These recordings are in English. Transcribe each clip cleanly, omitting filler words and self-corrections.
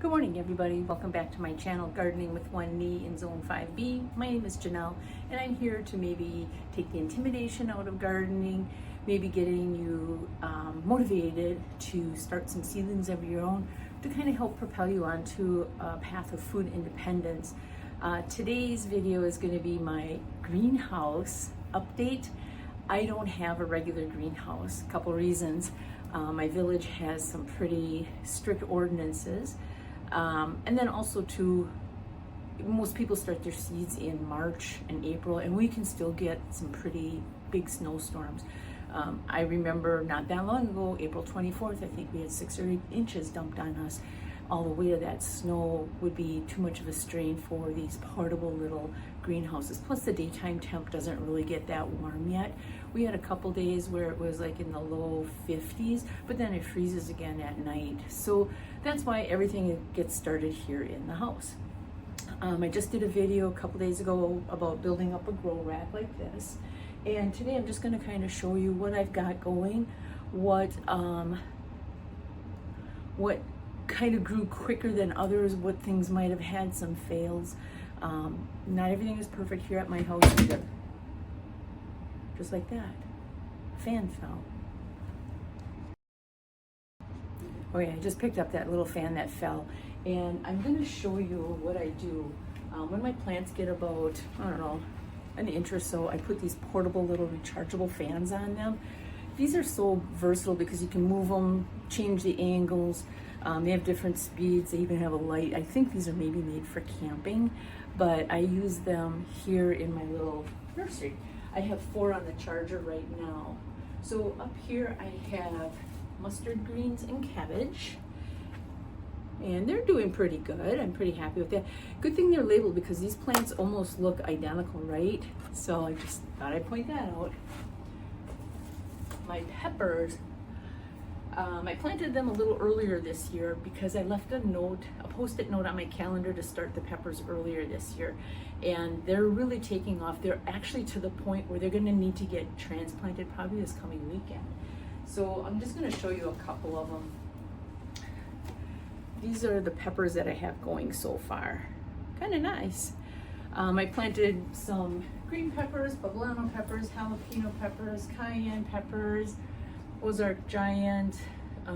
Good morning, everybody. Welcome back to my channel, Gardening with One Knee in Zone 5B. My name is Janelle, and I'm here to maybe take the intimidation out of gardening, maybe getting you motivated to start some seedlings of your own to kind of help propel you onto a path of food independence. Today's video is going to be my greenhouse update. I don't have a regular greenhouse. A couple reasons. My village has some pretty strict ordinances. And then also too, most people start their seeds in March and April, and we can still get some pretty big snowstorms. I remember not that long ago, April 24th, I think we had 6 or 8 inches dumped on us. All the weight of that snow would be too much of a strain for these portable little greenhouses. Plus the daytime temp doesn't really get that warm yet. We had a couple days where it was like in the low 50s, but then it freezes again at night. So that's why everything gets started here in the house. I just did a video a couple days ago about building up a grow rack like this. And today I'm just gonna kind of show you what I've got going, what kind of grew quicker than others, what things might have had some fails. Not everything is perfect here at my house either. Just like that. Fan fell. Oh yeah, I just picked up that little fan that fell. And I'm gonna show you what I do. When my plants get about, I don't know, an inch or so, I put these portable little rechargeable fans on them. These are so versatile because you can move them, change the angles. They have different speeds. They even have a light. I think these are maybe made for camping, but I use them here in my little nursery. I have 4 on the charger right now. So up here I have mustard greens and cabbage, and they're doing pretty good. I'm pretty happy with that. Good thing they're labeled because these plants almost look identical, right? So I just thought I'd point that out. My peppers, I planted them a little earlier this year because I left a post-it note on my calendar to start the peppers earlier this year. And they're really taking off. They're actually to the point where they're gonna need to get transplanted probably this coming weekend. So I'm just gonna show you a couple of them. These are the peppers that I have going so far. Kind of nice. I planted some green peppers, poblano peppers, jalapeno peppers, cayenne peppers, Ozark Giant. I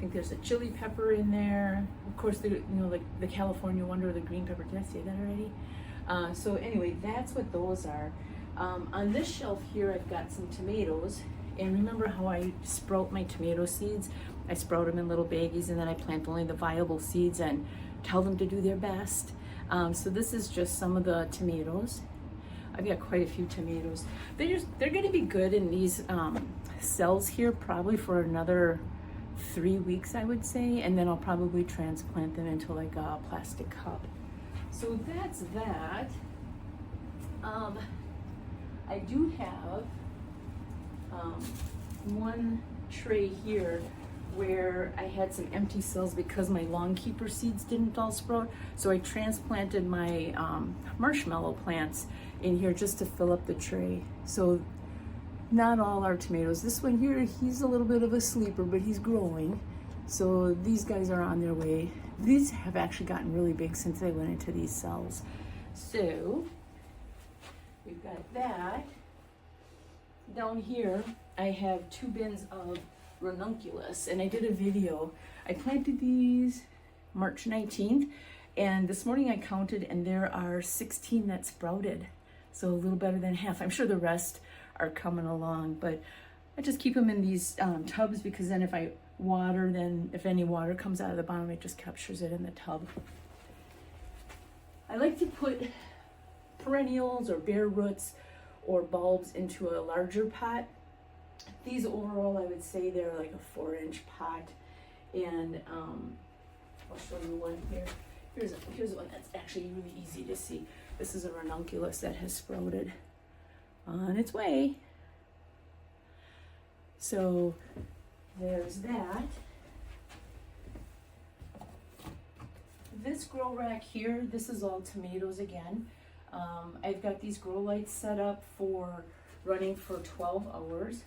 think there's a chili pepper in there. Of course, like the California Wonder, the green pepper. Did I say that already? So anyway, that's what those are. On this shelf here, I've got some tomatoes. And remember how I sprout my tomato seeds? I sprout them in little baggies, and then I plant only the viable seeds and tell them to do their best. So this is just some of the tomatoes. I've got quite a few tomatoes. They're going to be good in these cells here probably for another 3 weeks, I would say, and then I'll probably transplant them into like a plastic cup. So that's that. I do have one tray here where I had some empty cells because my lawn keeper seeds didn't all sprout. So I transplanted my marshmallow plants in here just to fill up the tray. So not all our tomatoes. This one here, he's a little bit of a sleeper, but he's growing. So these guys are on their way. These have actually gotten really big since they went into these cells. So we've got that. Down here, I have 2 bins of ranunculus, and I did a video. I planted these March 19th, and this morning I counted, and there are 16 that sprouted. So a little better than half. I'm sure the rest are coming along, but I just keep them in these tubs because then if I water, then if any water comes out of the bottom, it just captures it in the tub. I like to put perennials or bare roots or bulbs into a larger pot. These overall, I would say they're like a 4-inch pot, and I'll show you one here. Here's one that's actually really easy to see. This is a ranunculus that has sprouted on its way. So there's that. This grow rack here, this is all tomatoes again. I've got these grow lights set up for running for 12 hours.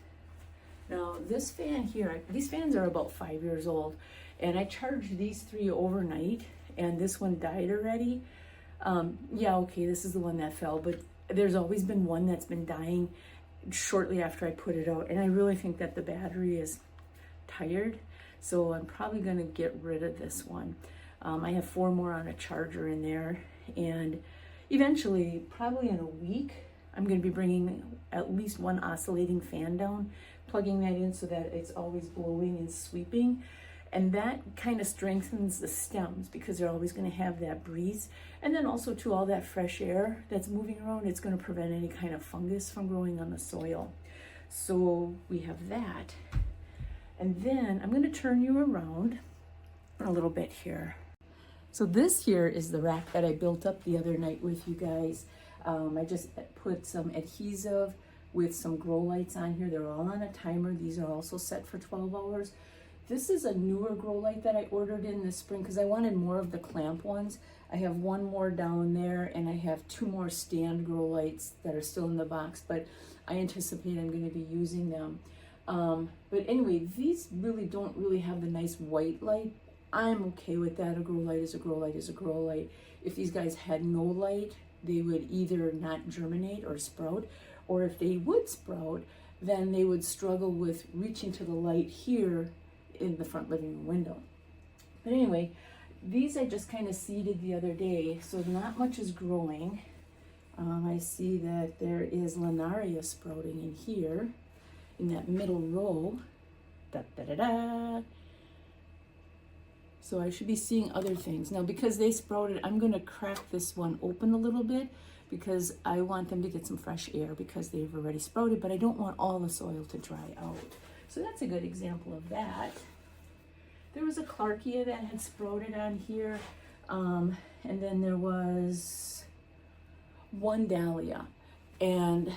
Now this fan here, these fans are about 5 years old, and I charged these 3 overnight, and this one died already. Yeah, okay, this is the one that fell, but there's always been one that's been dying shortly after I put it out, and I really think that the battery is tired, so I'm probably going to get rid of this one. I have 4 more on a charger in there, and eventually, probably in a week, I'm going to be bringing at least one oscillating fan down, plugging that in so that it's always blowing and sweeping. And that kind of strengthens the stems because they're always going to have that breeze. And then also to all that fresh air that's moving around, it's going to prevent any kind of fungus from growing on the soil. So we have that. And then I'm going to turn you around a little bit here. So this here is the rack that I built up the other night with you guys. I just put some adhesive with some grow lights on here. They're all on a timer. These are also set for 12 hours. This is a newer grow light that I ordered in this spring because I wanted more of the clamp ones. I have 1 more down there, and I have 2 more stand grow lights that are still in the box, but I anticipate I'm going to be using them. But anyway, these really don't really have the nice white light. I'm okay with that. A grow light is a grow light is a grow light. If these guys had no light, they would either not germinate or sprout, or if they would sprout, then they would struggle with reaching to the light here in the front living room window. But anyway, these I just kind of seeded the other day, so not much is growing. I see that there is linaria sprouting in here, in that middle row. Da, da, da, da. So I should be seeing other things. Now, because they sprouted, I'm going to crack this one open a little bit because I want them to get some fresh air because they've already sprouted, but I don't want all the soil to dry out. So that's a good example of that. There was a Clarkia that had sprouted on here, and then there was one dahlia, and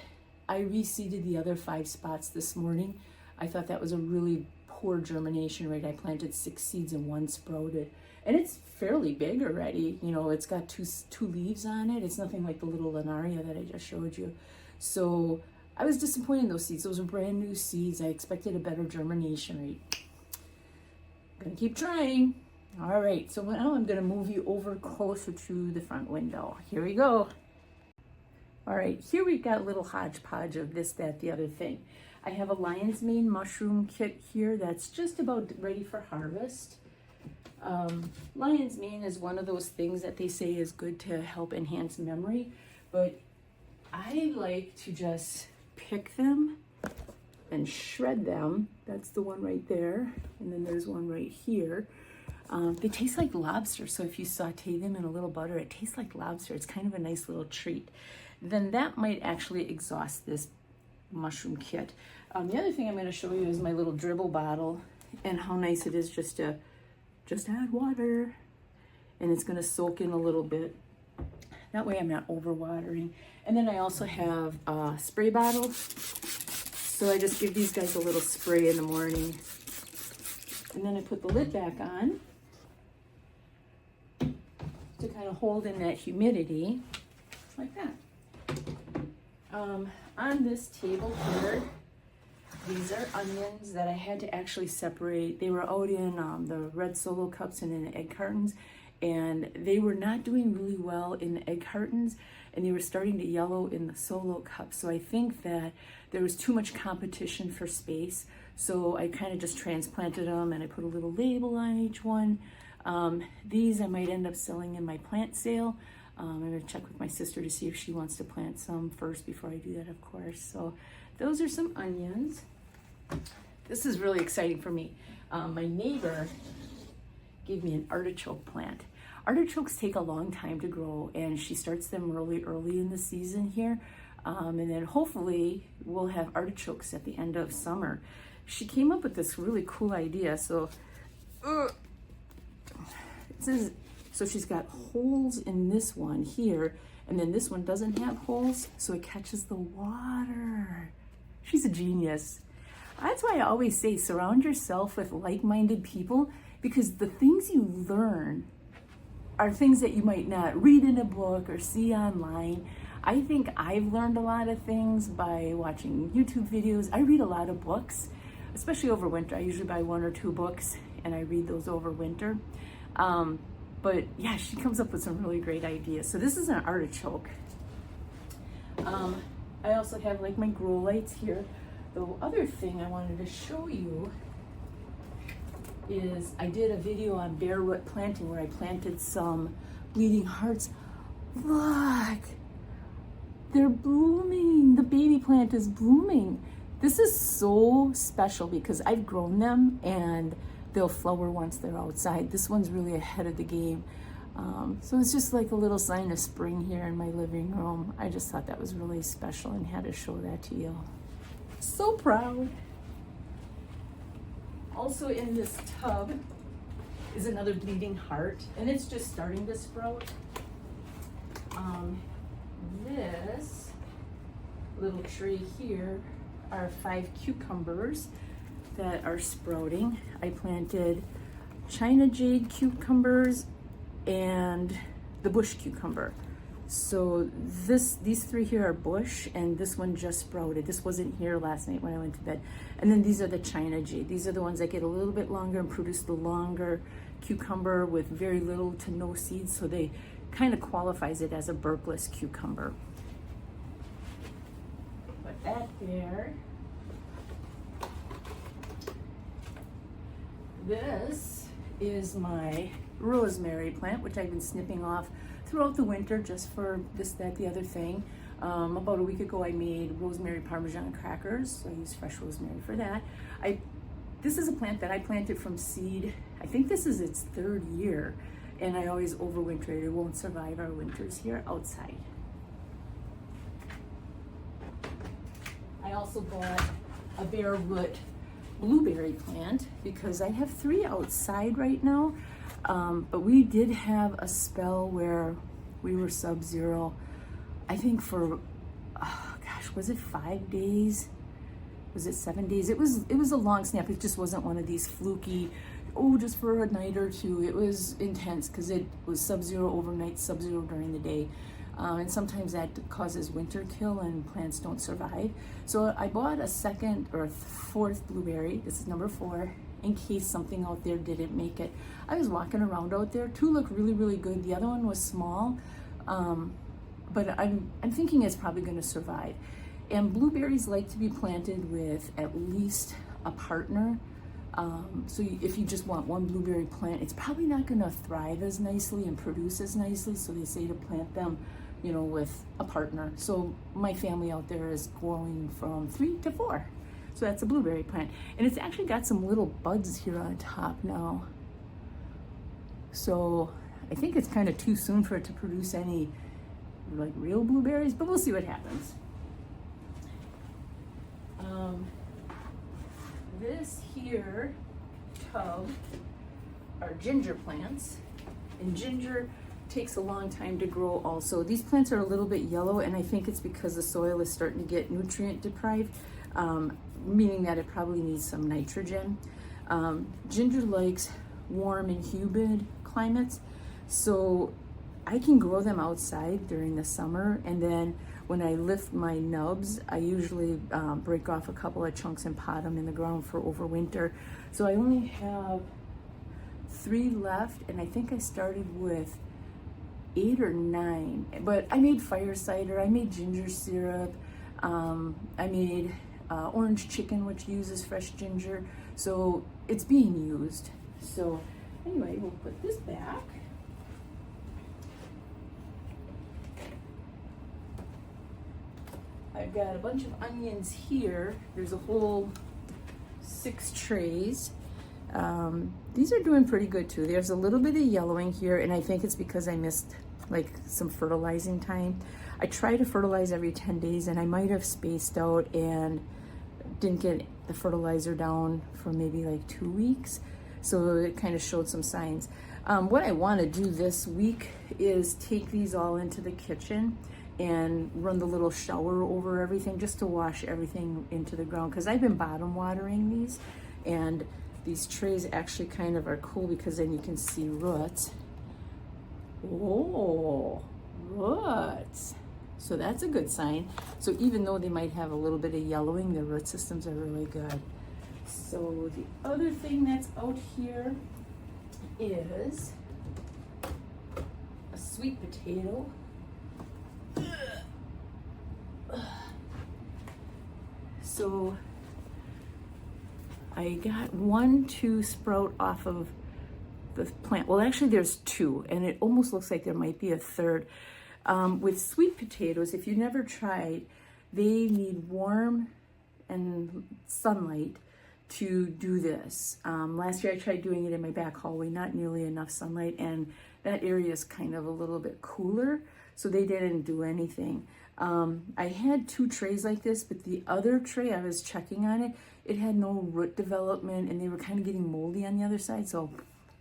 I reseeded the other 5 spots this morning. I thought that was a really poor germination rate. I planted 6 seeds and 1 sprouted, and it's fairly big already. You know, it's got two leaves on it. It's nothing like the little linaria that I just showed you. So I was disappointed in those seeds. Those were brand new seeds. I expected a better germination rate. Gonna keep trying. All right, so now I'm gonna move you over closer to the front window. Here we go. All right, here we've got a little hodgepodge of this, that, the other thing. I have a lion's mane mushroom kit here that's just about ready for harvest. Lion's mane is one of those things that they say is good to help enhance memory, but I like to just pick them and shred them. That's the one right there, and then there's one right here. They taste like lobster, so if you saute them in a little butter, it tastes like lobster. It's kind of a nice little treat. Then that might actually exhaust this mushroom kit. The other thing I'm going to show you is my little dribble bottle, and how nice it is just to add water, and it's going to soak in a little bit. That way I'm not over watering. And then I also have a spray bottle, so I just give these guys a little spray in the morning, and then I put the lid back on to kind of hold in that humidity like that. On this table here, these are onions that I had to actually separate. They were out in the red solo cups and in the egg cartons, and they were not doing really well in the egg cartons, and they were starting to yellow in the solo cups. So I think that there was too much competition for space, so I kind of just transplanted them, and I put a little label on each one. These I might end up selling in my plant sale. I'm going to check with my sister to see if she wants to plant some first before I do that, of course. So those are some onions. This is really exciting for me. My neighbor gave me an artichoke plant. Artichokes take a long time to grow, and she starts them really early in the season here. And then hopefully we'll have artichokes at the end of summer. She came up with this really cool idea. So it says, so she's got holes in this one here, and then this one doesn't have holes, so it catches the water. She's a genius. That's why I always say surround yourself with like-minded people, because the things you learn are things that you might not read in a book or see online. I think I've learned a lot of things by watching YouTube videos. I read a lot of books, especially over winter. I usually buy 1 or 2 books and I read those over winter. But yeah, she comes up with some really great ideas. So this is an artichoke. I also have like my grow lights here. The other thing I wanted to show you is I did a video on bare root planting where I planted some bleeding hearts. Look, they're blooming. The baby plant is blooming. This is so special because I've grown them and they'll flower once they're outside. This one's really ahead of the game. So it's just like a little sign of spring here in my living room. I just thought that was really special and had to show that to you. So proud. Also in this tub is another bleeding heart, and it's just starting to sprout. This little tray here are 5 cucumbers that are sprouting. I planted China jade cucumbers and the bush cucumber. So these 3 here are bush, and this one just sprouted. This wasn't here last night when I went to bed. And then these are the China jade. These are the ones that get a little bit longer and produce the longer cucumber with very little to no seeds. So they kind of qualifies it as a burpless cucumber. Put that there. This is my rosemary plant, which I've been snipping off throughout the winter just for this, that, the other thing. About a week ago I made rosemary Parmesan crackers, so I use fresh rosemary for that. This is a plant that I planted from seed. I think this is its 3rd year, and I always overwinter it. It won't survive our winters here outside. I also bought a bare root blueberry plant because I have 3 outside right now. But we did have a spell where we were sub-zero, I think for, gosh, was it 5 days? Was it 7 days? It was a long snap. It just wasn't one of these fluky, just for a night or 2. It was intense because it was sub-zero overnight, sub-zero during the day. And sometimes that causes winter kill and plants don't survive. So I bought a 2nd or 4th blueberry. This is number 4. In case something out there didn't make it. I was walking around out there. 2 look really, really good. The other one was small, but I'm thinking it's probably going to survive. And blueberries like to be planted with at least a partner. So if you just want one blueberry plant, it's probably not going to thrive as nicely and produce as nicely. So they say to plant them, with a partner. So my family out there is growing from 3 to 4. So that's a blueberry plant. And it's actually got some little buds here on top now. So I think it's kind of too soon for it to produce any like real blueberries, but we'll see what happens. This here tub are ginger plants, and ginger takes a long time to grow also. These plants are a little bit yellow, and I think it's because the soil is starting to get nutrient deprived. Meaning that it probably needs some nitrogen. Ginger likes warm and humid climates, so I can grow them outside during the summer, and then when I lift my nubs, I usually break off a couple of chunks and pot them in the ground for overwinter. So I only have 3 left, and I think I started with 8 or 9, but I made fire cider, I made ginger syrup, I made orange chicken, which uses fresh ginger, so it's being used. So anyway, we'll put this back. I've got a bunch of onions here. There's a whole 6 trays. These are doing pretty good too. There's a little bit of yellowing here, and I think it's because I missed like some fertilizing time. I try to fertilize every 10 days, and I might have spaced out and didn't get the fertilizer down for maybe like 2 weeks. So it kind of showed some signs. What I want to do this week is take these all into the kitchen and run the little shower over everything just to wash everything into the ground, because I've been bottom watering these, and these trays actually kind of are cool because then you can see roots. Oh, roots. So that's a good sign. So even though they might have a little bit of yellowing, the root systems are really good. So the other thing that's out here is a sweet potato. So I got one to sprout off of the plant. Well, actually there's two, and it almost looks like there might be a third. With sweet potatoes, if you never tried, they need warm and sunlight to do this. Last year I tried doing it in my back hallway, not nearly enough sunlight, and that area is kind of a little bit cooler, so they didn't do anything. I had two trays like this, but the other tray, I was checking on it, it had no root development, and they were kind of getting moldy on the other side, so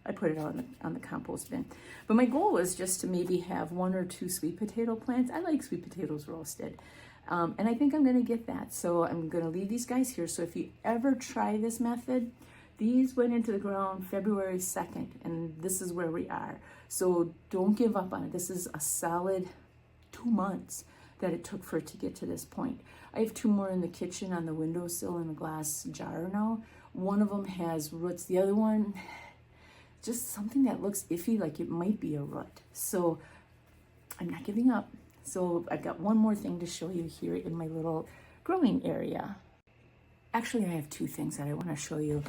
I put it on the compost bin. But my goal was just to maybe have one or two sweet potato plants. I like sweet potatoes roasted. And I think I'm gonna get that. So I'm gonna leave these guys here. So if you ever try this method, these went into the ground February 2nd, and this is where we are. So don't give up on it. This is a solid 2 months that it took for it to get to this point. I have two more in the kitchen on the windowsill in a glass jar now. One of them has roots. The other one, just something that looks iffy, like it might be a root. So I'm not giving up. So I've got one more thing to show you here in my little growing area. Actually, I have two things that I want to show you.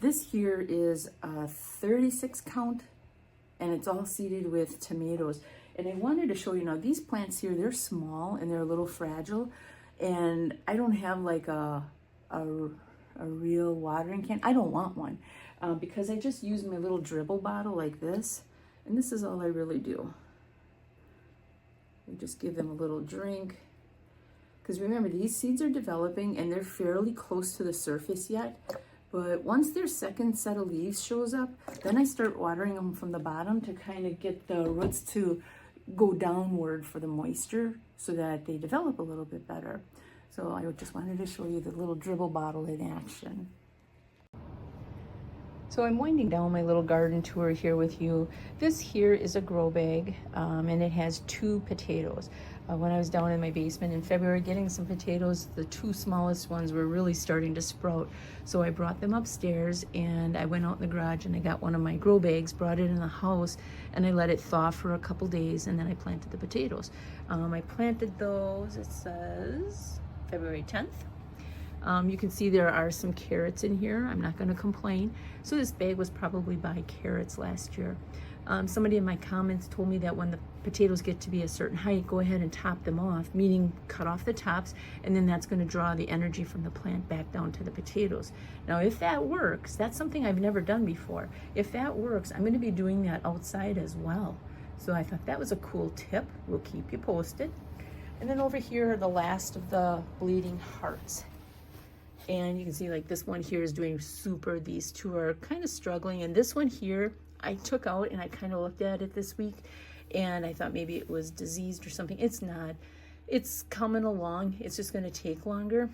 This here is a 36 count, and it's all seeded with tomatoes. And I wanted to show you, now these plants here, they're small and they're a little fragile, and I don't have like a real watering can. I don't want one because I just use my little dribble bottle like this, and this is all I really do. We just give them a little drink, because remember, these seeds are developing and they're fairly close to the surface yet. But once their second set of leaves shows up, then I start watering them from the bottom to kind of get the roots to go downward for the moisture so that they develop a little bit better. So I just wanted to show you the little dribble bottle in action. So I'm winding down my little garden tour here with you. This here is a grow bag, and it has 2 potatoes. When I was down in my basement in February getting some potatoes, the 2 smallest ones were really starting to sprout. So I brought them upstairs, and I went out in the garage and I got one of my grow bags, brought it in the house, and I let it thaw for a couple days, and then I planted the potatoes. I planted those, it says February 10th. You can see there are some carrots in here. I'm not going to complain. So this bag was probably by carrots last year. Somebody in my comments told me that when the potatoes get to be a certain height, go ahead and top them off, meaning cut off the tops, and then that's going to draw the energy from the plant back down to the potatoes. Now, if that works, that's something I've never done before. If that works, I'm going to be doing that outside as well. So I thought that was a cool tip. We'll keep you posted. And then over here are the last of the bleeding hearts. And you can see like this one here is doing super. These 2 are kind of struggling. And this one here, I took out and I kind of looked at it this week and I thought maybe it was diseased or something. It's not. It's coming along. It's just going to take longer.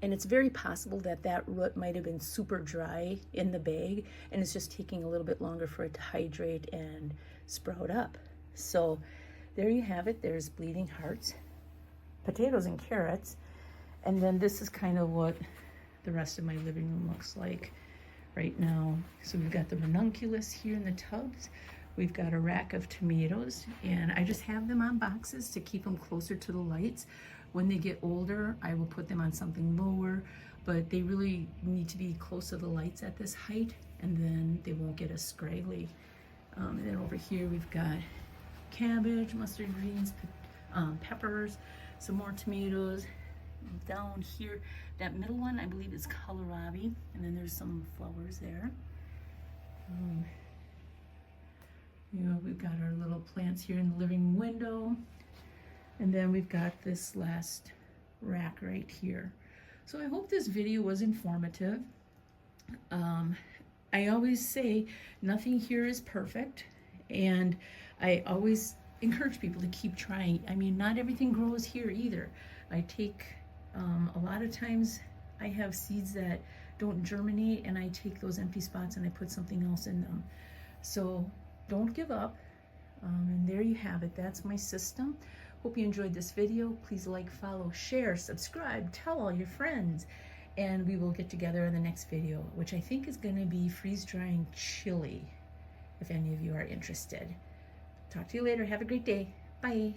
And it's very possible that that root might have been super dry in the bag and it's just taking a little bit longer for it to hydrate and sprout up. So there you have it. There's bleeding hearts, potatoes and carrots. And then this is kind of what the rest of my living room looks like right now. So we've got the ranunculus here in the tubs. We've got a rack of tomatoes, and I just have them on boxes to keep them closer to the lights. When they get older, I will put them on something lower, but they really need to be close to the lights at this height, and then they won't get as scraggly. And then over here we've got cabbage, mustard greens, peppers, some more tomatoes. Down here, that middle one, I believe is kohlarabi, and then there's some flowers there. You know, we've got our little plants here in the living window, and then we've got this last rack right here. So I hope this video was informative. I always say nothing here is perfect, and I always encourage people to keep trying. I mean, not everything grows here either. I take a lot of times I have seeds that don't germinate, and I take those empty spots and I put something else in them. So don't give up. And there you have it. That's my system. Hope you enjoyed this video. Please like, follow, share, subscribe, tell all your friends. and we will get together in the next video, which I think is going to be freeze-drying chili, if any of you are interested. Talk to you later. Have a great day. Bye.